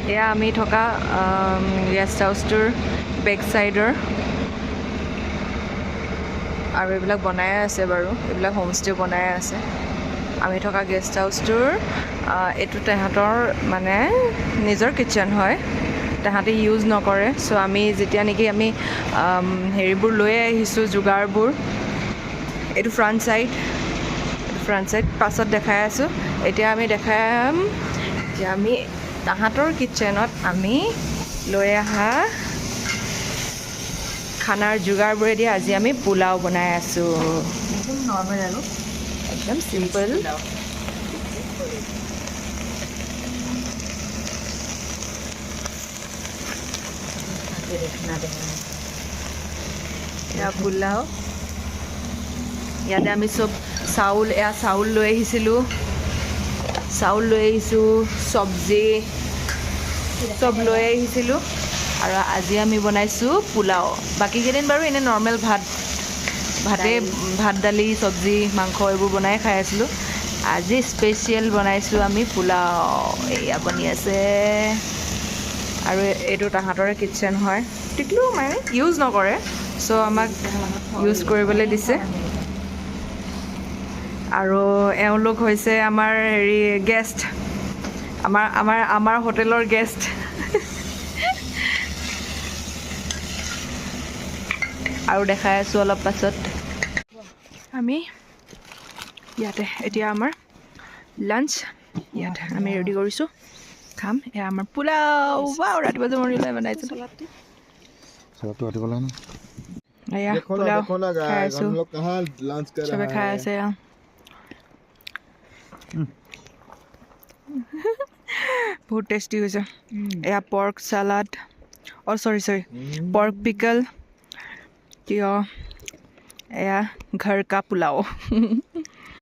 এয়া আমি থকা গেষ্ট হাউচটোৰ বেক চাইডৰ আৰু এইবিলাক বনাই আছে বাৰু এইবিলাক হোমষ্টে বনাই আছে আমি থকা গেষ্ট হাউচটোৰ এইটো তাহাঁতৰ মানে নিজৰ কিটচেন হয় তাহাঁতে ইউজ নকৰে চ' আমি যেতিয়া নেকি আমি হেৰিবোৰ লৈ আহিছোঁ যোগাৰবোৰ এইটো ফ্ৰণ্ট চাইড পাছত দেখাই আছোঁ এতিয়া আমি দেখাম যে আমি তাহাঁতৰ কিটচেনত আমি লৈ অহা খানাৰ যোগাৰবোৰেদি আজি আমি পোলাও বনাই আছোঁ একদম নৰ্মেল আৰু একদম চিম্পল এয়া পোলাও ইয়াতে আমি চব চাউল লৈ আহিছিলোঁ চব্জি চব লৈ আহিছিলোঁ আৰু আজি আমি বনাইছোঁ পোলাও বাকীকেইদিন বাৰু এনেই নৰ্মেল ভাত দালি চব্জি মাংস এইবোৰ বনাই খাই আছিলোঁ আজি স্পেচিয়েল বনাইছোঁ আমি পোলাও এয়া বনি আছে আৰু এইটো তাহাঁতৰে কিটচেন হয় টিকলু মানে ইউজ নকৰে চ' আমাক ইউজ কৰিবলৈ দিছে আৰু এওঁলোক হৈছে আমাৰ হেৰি গেষ্ট আমাৰ হোটেলৰ গেষ্ট আৰু দেখাই আছোঁ অলপ পাছত আমি ইয়াতে এতিয়া আমাৰ লাঞ্চ ইয়াতে আমি ৰেডি কৰিছোঁ খাম এয়া আমাৰ পোলাও ৰাতিপুৱা যে মই বনাইছোঁ এয়া পোলাও খাই আছোঁ চবে খাই আছে বহুত টেষ্টি হৈছে এয়া পৰ্ক চালাড চৰি পৰ্ক পিকল তিয়হ এয়া ঘৰ কা পোলাও